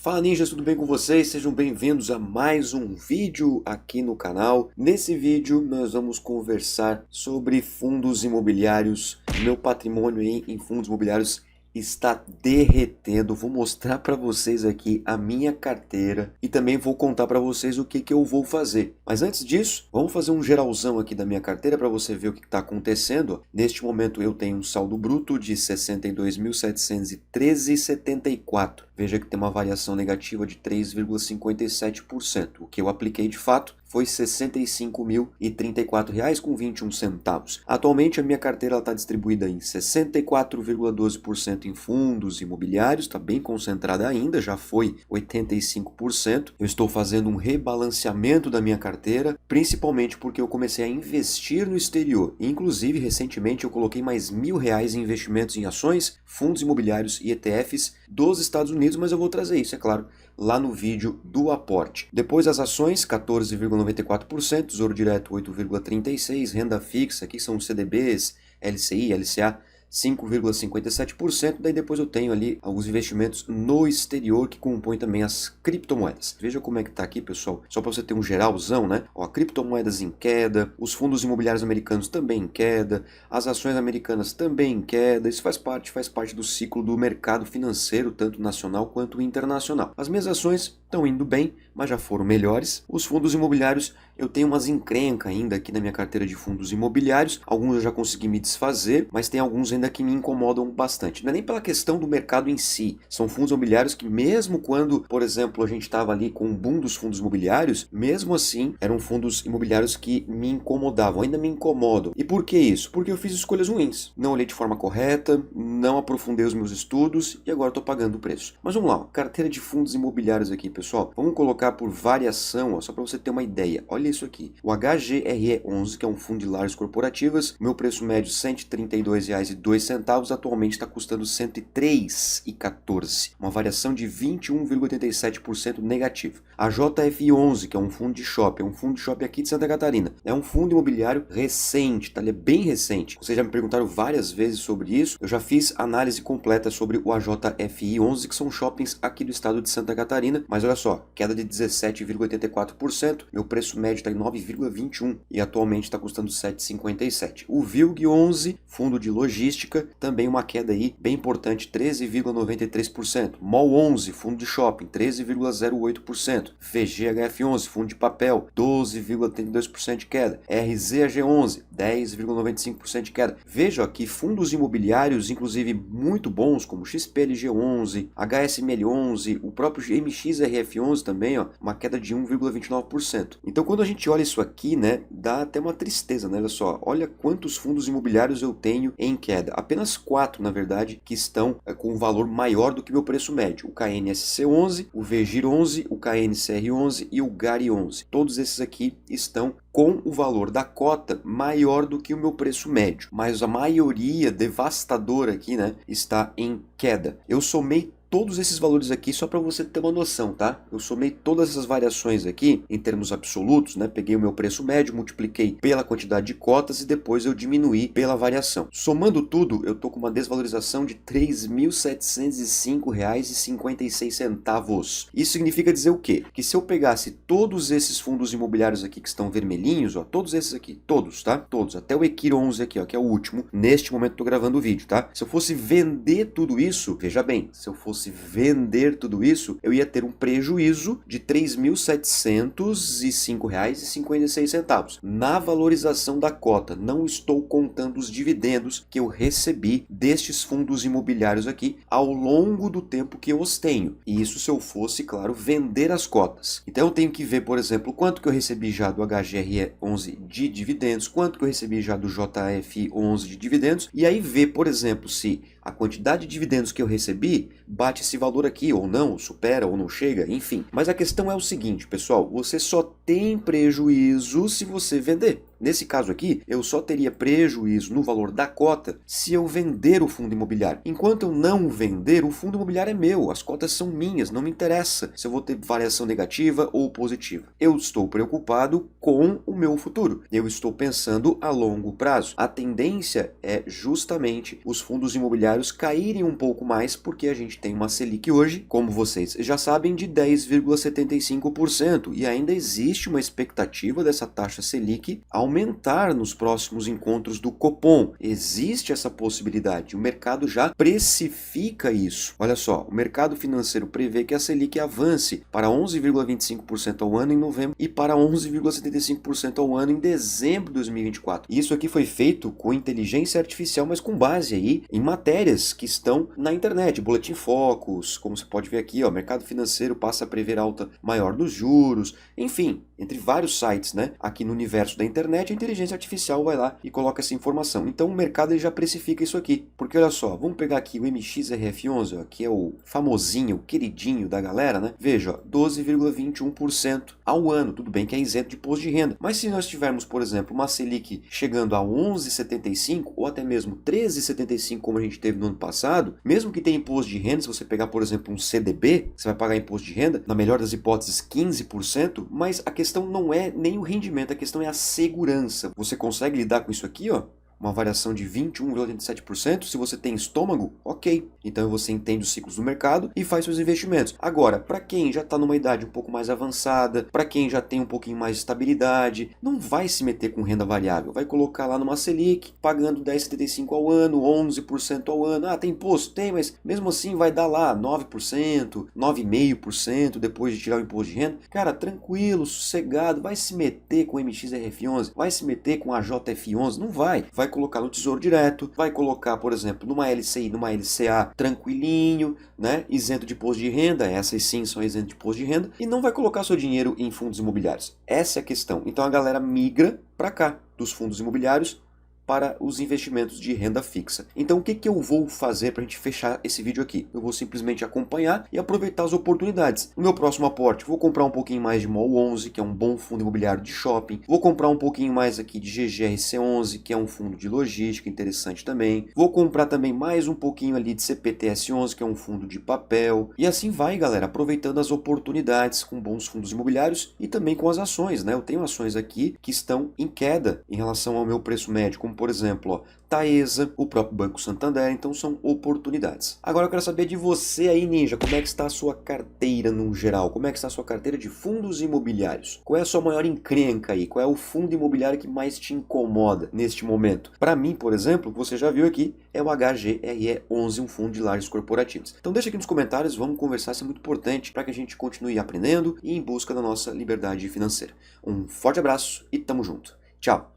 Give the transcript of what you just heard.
Fala ninjas, tudo bem com vocês? Sejam bem-vindos a mais um vídeo aqui no canal. Nesse vídeo nós vamos conversar sobre fundos imobiliários. Meu patrimônio em fundos imobiliários está derretendo. Vou mostrar para vocês aqui a minha carteira e também vou contar para vocês o que eu vou fazer. Mas antes disso, vamos fazer um geralzão aqui da minha carteira para você ver o que está acontecendo. Neste momento eu tenho um saldo bruto de 62.713,74. Veja que tem uma variação negativa de 3,57%. O que eu apliquei de fato foi R$ 65.034,21. Atualmente a minha carteira está distribuída em 64,12% em fundos imobiliários, está bem concentrada ainda, já foi 85%. Eu estou fazendo um rebalanceamento da minha carteira, principalmente porque eu comecei a investir no exterior. Inclusive, recentemente eu coloquei mais R$ 1.000 em investimentos em ações, fundos imobiliários e ETFs dos Estados Unidos, mas eu vou trazer isso, é claro, lá no vídeo do aporte. Depois as ações, 14,94%, Tesouro Direto 8,36%, renda fixa, aqui são os CDBs, LCI, LCA, 5,57%, daí depois eu tenho ali alguns investimentos no exterior que compõem também as criptomoedas. Veja como é que tá aqui, pessoal, só para você ter um geralzão, né? Ó, criptomoedas em queda, os fundos imobiliários americanos também em queda, as ações americanas também em queda, isso faz parte do ciclo do mercado financeiro, tanto nacional quanto internacional. As minhas ações estão indo bem, mas já foram melhores. Os fundos imobiliários, eu tenho umas encrencas ainda aqui na minha carteira de fundos imobiliários, alguns eu já consegui me desfazer, mas tem alguns ainda que me incomodam bastante. Não é nem pela questão do mercado em si, são fundos imobiliários que mesmo quando, por exemplo, a gente estava ali com o boom dos fundos imobiliários, mesmo assim eram fundos imobiliários que me incomodavam, ainda me incomodam. E por que isso? Porque eu fiz escolhas ruins, não olhei de forma correta, não aprofundei os meus estudos e agora estou pagando o preço. Mas vamos lá, ó, carteira de fundos imobiliários aqui, pessoal, vamos colocar por variação, ó, só para você ter uma ideia. Olha isso aqui, o HGRE11, que é um fundo de lajes corporativas, meu preço médio R$ 132,02, atualmente está custando R$ 103,14, uma variação de 21,87% negativa. A JF11, que é um fundo de shopping, é um fundo de shopping aqui de Santa Catarina, é um fundo imobiliário recente, tá? Ele é bem recente. Vocês já me perguntaram várias vezes sobre isso, eu já fiz análise completa sobre o AJFI11, que são shoppings aqui do estado de Santa Catarina, mas olha só, queda de 17,84%, meu preço médio está em 9,21 e atualmente está custando 7,57. O VILG11, fundo de logística, também uma queda aí bem importante, 13,93%. MOL11, fundo de shopping, 13,08%. VGHF11, fundo de papel, 12,32% de queda. RZAG11, 10,95% de queda. Veja aqui fundos imobiliários, inclusive muito bons, como XPLG11, HSML11, o próprio MXRF11 também, ó, uma queda de 1,29%. Então quando a gente olha isso aqui, né, dá até uma tristeza, né? Olha só, olha quantos fundos imobiliários eu tenho em queda. Apenas 4, na verdade, que estão com um valor maior do que meu preço médio. O KNSC11, o VGIR11, o KNCR11 e o GARI11. Todos esses aqui estão com o valor da cota maior do que o meu preço médio. Mas a maioria devastadora aqui, né, está em queda. Eu somei todos esses valores aqui só para você ter uma noção, tá? Eu somei todas essas variações aqui em termos absolutos, né? Peguei o meu preço médio, multipliquei pela quantidade de cotas e depois eu diminuí pela variação. Somando tudo, eu tô com uma desvalorização de R$ 3.705,56. Isso significa dizer o quê? Que se eu pegasse todos esses fundos imobiliários aqui que estão vermelhinhos, ó, todos esses aqui, todos, tá? Todos, até o EQIR11 aqui, ó, que é o último, neste momento eu tô gravando o vídeo, tá? Se eu fosse vender tudo isso, veja bem, se eu fosse vender tudo isso, eu ia ter um prejuízo de R$ 3.705,56 na valorização da cota. Não estou contando os dividendos que eu recebi destes fundos imobiliários aqui ao longo do tempo que eu os tenho. E isso se eu fosse, claro, vender as cotas. Então eu tenho que ver, por exemplo, quanto que eu recebi já do HGRE11 de dividendos, quanto que eu recebi já do JF11 de dividendos, e aí ver, por exemplo, se a quantidade de dividendos que eu recebi bate esse valor aqui ou não, supera ou não chega, enfim. Mas a questão é o seguinte, pessoal, você só tem prejuízo se você vender. Nesse caso aqui, eu só teria prejuízo no valor da cota se eu vender o fundo imobiliário. Enquanto eu não vender, o fundo imobiliário é meu, as cotas são minhas, não me interessa se eu vou ter variação negativa ou positiva. Eu estou preocupado com o meu futuro, eu estou pensando a longo prazo. A tendência é justamente os fundos imobiliários caírem um pouco mais porque a gente tem uma Selic hoje, como vocês já sabem, de 10,75% e ainda existe uma expectativa dessa taxa Selic aumentar nos próximos encontros do Copom. Existe essa possibilidade, o mercado já precifica isso. Olha só, o mercado financeiro prevê que a Selic avance para 11,25% ao ano em novembro e para 11,75% ao ano em dezembro de 2024. Isso aqui foi feito com inteligência artificial, mas com base aí em matérias que estão na internet, Boletim Focus, como você pode ver aqui, ó, mercado financeiro passa a prever alta maior dos juros, enfim, entre vários sites, né? Aqui no universo da internet, a inteligência artificial vai lá e coloca essa informação. Então o mercado ele já precifica isso aqui, porque olha só, vamos pegar aqui o MXRF11, ó, que é o famosinho, o queridinho da galera, né? Veja, ó, 12,21% ao ano, tudo bem que é isento de imposto de renda, mas se nós tivermos, por exemplo, uma Selic chegando a 11,75 ou até mesmo 13,75 como a gente teve no ano passado, mesmo que tenha imposto de renda, se você pegar, por exemplo, um CDB, você vai pagar imposto de renda, na melhor das hipóteses 15%, mas a questão não é nem o rendimento, a questão é a segurança. Você consegue lidar com isso aqui, ó? Uma variação de 21,87%, se você tem estômago, ok. Então você entende os ciclos do mercado e faz seus investimentos. Agora, para quem já está numa idade um pouco mais avançada, para quem já tem um pouquinho mais de estabilidade, não vai se meter com renda variável. Vai colocar lá numa Selic, pagando 10,75% ao ano, 11% ao ano. Ah, tem imposto? Tem, mas mesmo assim vai dar lá 9%, 9,5% depois de tirar o imposto de renda. Cara, tranquilo, sossegado, vai se meter com o MXRF11, vai se meter com a JF11? Não vai. Vai colocar no Tesouro Direto, vai colocar, por exemplo, numa LCI, numa LCA, tranquilinho, né? Isento de imposto de renda, essas sim são isentas de imposto de renda, e não vai colocar seu dinheiro em fundos imobiliários. Essa é a questão. Então a galera migra para cá, dos fundos imobiliários para os investimentos de renda fixa. Então o que eu vou fazer para a gente fechar esse vídeo aqui? Eu vou simplesmente acompanhar e aproveitar as oportunidades. No meu próximo aporte, vou comprar um pouquinho mais de MOL 11, que é um bom fundo imobiliário de shopping. Vou comprar um pouquinho mais aqui de GGRC 11, que é um fundo de logística interessante também. Vou comprar também mais um pouquinho ali de CPTS 11, que é um fundo de papel. E assim vai, galera, aproveitando as oportunidades com bons fundos imobiliários e também com as ações, né? Eu tenho ações aqui que estão em queda em relação ao meu preço médio, como por exemplo, ó, Taesa, o próprio Banco Santander, então são oportunidades. Agora eu quero saber de você aí, Ninja, como é que está a sua carteira no geral? Como é que está a sua carteira de fundos imobiliários? Qual é a sua maior encrenca aí? Qual é o fundo imobiliário que mais te incomoda neste momento? Para mim, por exemplo, que você já viu aqui, é o HGRE11, um fundo de lajes corporativos. Então deixa aqui nos comentários, vamos conversar, isso é muito importante para que a gente continue aprendendo e em busca da nossa liberdade financeira. Um forte abraço e tamo junto. Tchau!